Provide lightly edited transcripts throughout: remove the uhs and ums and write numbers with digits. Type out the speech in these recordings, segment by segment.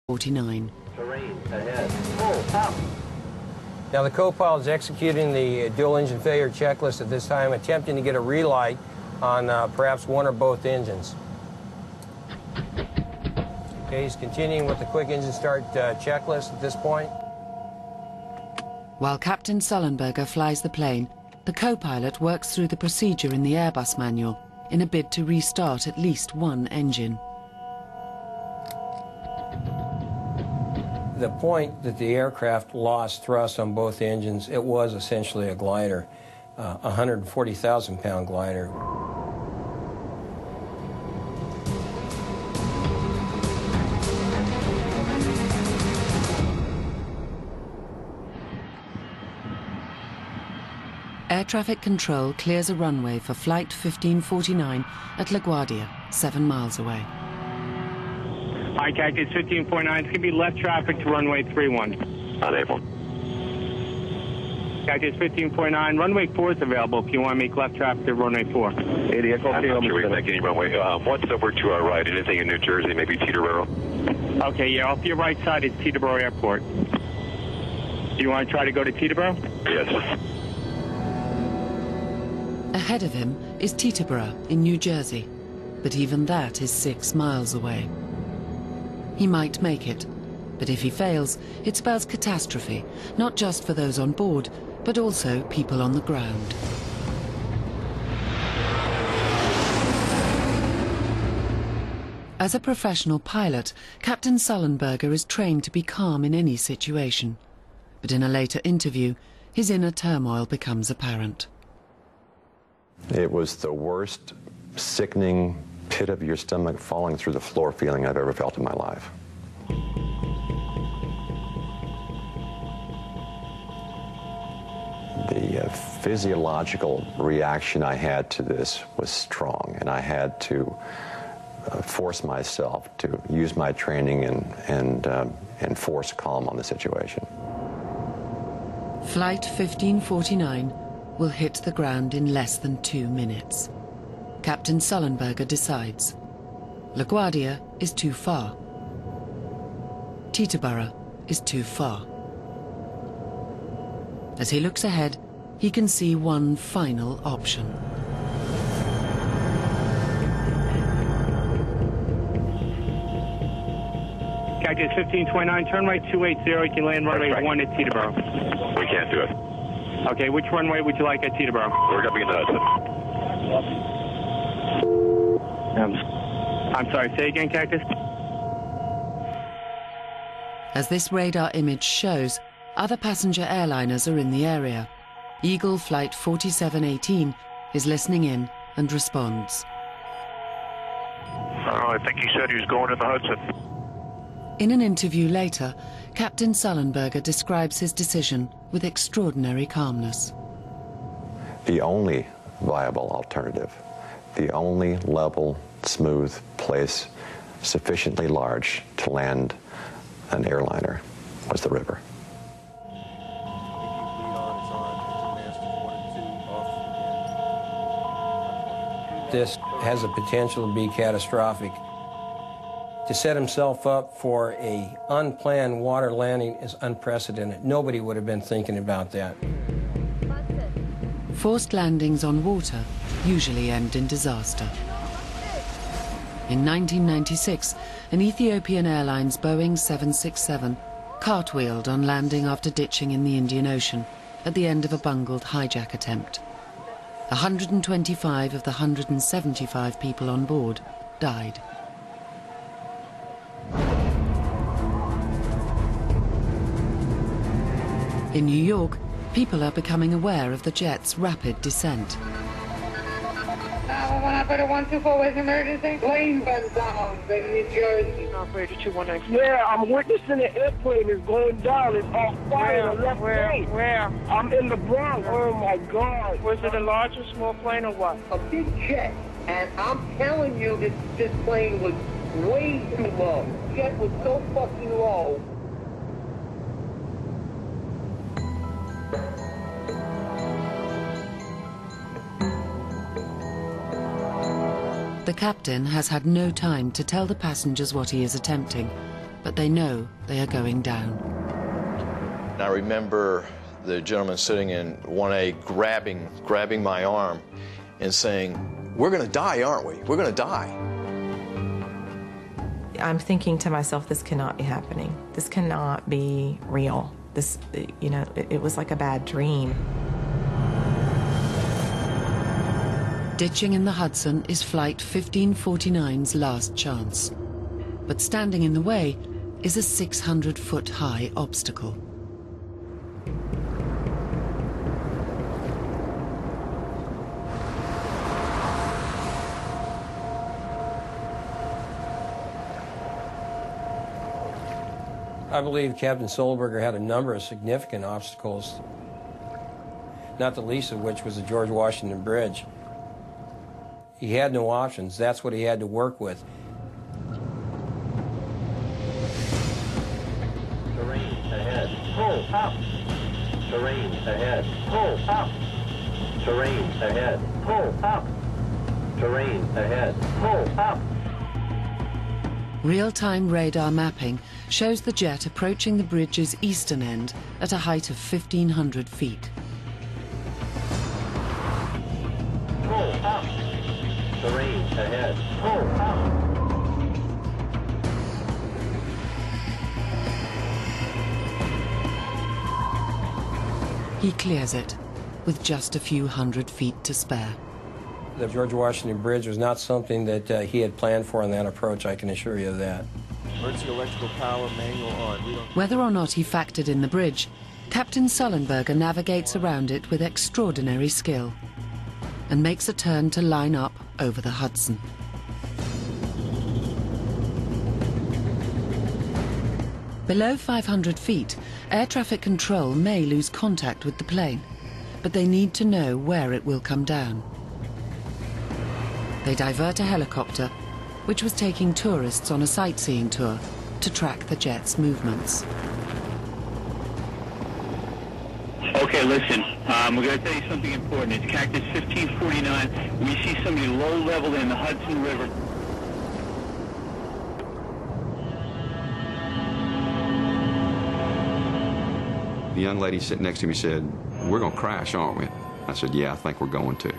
49. Terrain ahead. Full up. Now the co-pilot is executing the dual engine failure checklist at this time, attempting to get a relight on perhaps one or both engines. Okay, he's continuing with the quick engine start checklist at this point. While Captain Sullenberger flies the plane, the co-pilot works through the procedure in the Airbus manual in a bid to restart at least one engine. The point that the aircraft lost thrust on both engines, it was essentially a glider, a 140,000-pound glider. Air traffic control clears a runway for Flight 1549 at LaGuardia, 7 miles away. Hi, Cactus 1549. It's going to be left traffic to runway 31. Unable. Cactus 1549. Runway 4 is available if you want to make left traffic to runway 4. I'm not sure we make any runway. What's over to our right? Anything in New Jersey, maybe Teterboro? Okay, yeah, off your right side is Teterboro Airport. Do you want to try to go to Teterboro? Yes. Ahead of him is Teterboro in New Jersey, but even that is 6 miles away. He might make it, but if he fails, it spells catastrophe, not just for those on board, but also people on the ground. As a professional pilot, Captain Sullenberger is trained to be calm in any situation. But in a later interview, his inner turmoil becomes apparent. It was the worst, sickening, pit of your stomach falling through the floor feeling I've ever felt in my life. The physiological reaction I had to this was strong, and I had to force myself to use my training and force calm on the situation. Flight 1549 will hit the ground in less than 2 minutes. Captain Sullenberger decides. LaGuardia is too far. Teterboro is too far. As he looks ahead, he can see one final option. Cactus 1529, turn right 280. You can land runway 1 at Teterboro. We can't do it. Okay, which runway would you like at Teterboro? We're going to be in the Hudson. I'm sorry, say again, Cactus? As this radar image shows, other passenger airliners are in the area. Eagle Flight 4718 is listening in and responds. I think he said he was going in the Hudson. In an interview later, Captain Sullenberger describes his decision with extraordinary calmness. The only viable alternative, the only level, smooth place sufficiently large to land an airliner was the river. This has the potential to be catastrophic. To set himself up for an unplanned water landing is unprecedented. Nobody would have been thinking about that. Forced landings on water usually end in disaster. In 1996, an Ethiopian Airlines Boeing 767 cartwheeled on landing after ditching in the Indian Ocean at the end of a bungled hijack attempt. 125 of the 175 people on board died. In New York, people are becoming aware of the jet's rapid descent. 124, where's the emergency? Plane went down in New Jersey. Operator 219. Yeah, I'm witnessing the airplane is going down. It's on fire on the left wing. Where? I'm in the Bronx. Oh my God. Was it a large or small plane or what? A big jet. And I'm telling you, this plane was way too low. The jet was so fucking low. The captain has had no time to tell the passengers what he is attempting, but but they know they are going down. I remember the gentleman sitting in 1A grabbing my arm and saying, "We're going to die, aren't we? We're going to die." I'm thinking to myself, this cannot be happening. This cannot be real. This, you know, it was like a bad dream. Ditching in the Hudson is Flight 1549's last chance. But standing in the way is a 600-foot-high obstacle. I believe Captain Solberger had a number of significant obstacles, not the least of which was the George Washington Bridge. He had no options. That's what he had to work with. Terrain ahead. Pull up. Terrain ahead. Pull up. Terrain ahead. Pull up. Terrain ahead. Pull up. Real-time radar mapping shows the jet approaching the bridge's eastern end at a height of 1,500 feet. Pull up. Terrain ahead. Pull up. He clears it with just a few hundred feet to spare. The George Washington Bridge was not something that he had planned for in that approach, I can assure you of that. Emergency electrical power manual on. Whether or not he factored in the bridge, Captain Sullenberger navigates around it with extraordinary skill and makes a turn to line up over the Hudson. Below 500 feet, air traffic control may lose contact with the plane, but they need to know where it will come down. They divert a helicopter, which was taking tourists on a sightseeing tour, to track the jet's movements. Okay, listen, we're going to tell you something important. It's Cactus 1549. We see somebody low level in the Hudson River. The young lady sitting next to me said, "We're going to crash, aren't we?" I said, "Yeah, I think we're going to."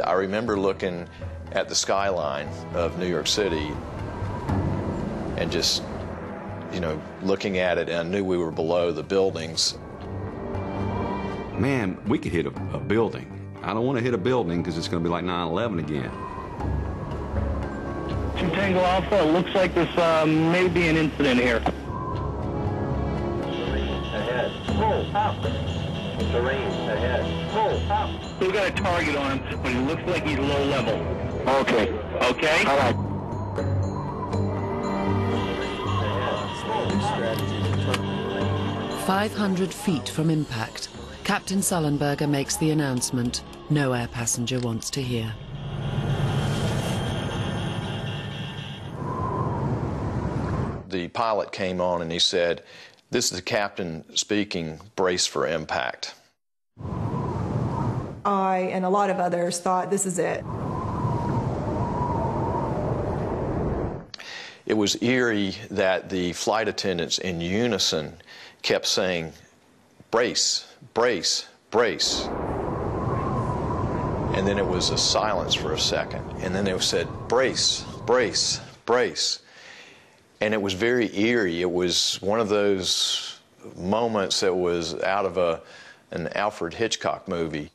I remember looking at the skyline of New York City and just, you know, looking at it, and I knew we were below the buildings. Man, we could hit a building. I don't want to hit a building because it's going to be like 9/11 again. Tango Alpha, it looks like there's may be an incident here. Terrain ahead. Pull up. Terrain ahead. Pull up. We've got a target on him, but he looks like he's low level. Okay. Okay? All right. 500 feet from impact, Captain Sullenberger makes the announcement no air passenger wants to hear. The pilot came on and he said, "This is the captain speaking, brace for impact." I and a lot of others thought, this is it. It was eerie that the flight attendants in unison kept saying, "Brace, brace, brace." And then it was a silence for a second. And then they said, "Brace, brace, brace." And it was very eerie. It was one of those moments that was out of an Alfred Hitchcock movie.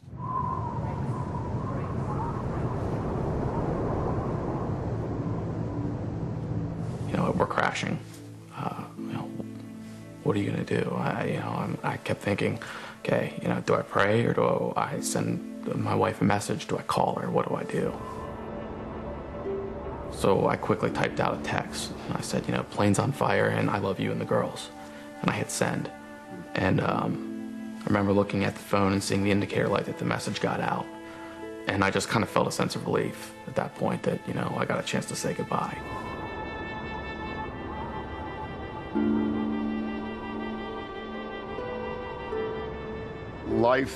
You know, we're crashing. You know, what are you going to do? I kept thinking, okay, you know, do I pray or do I send my wife a message? Do I call her? What do I do? So I quickly typed out a text. And I said, you know, plane's on fire and I love you and the girls. And I hit send. And I remember looking at the phone and seeing the indicator light that the message got out. And I just kind of felt a sense of relief at that point that, you know, I got a chance to say goodbye. Life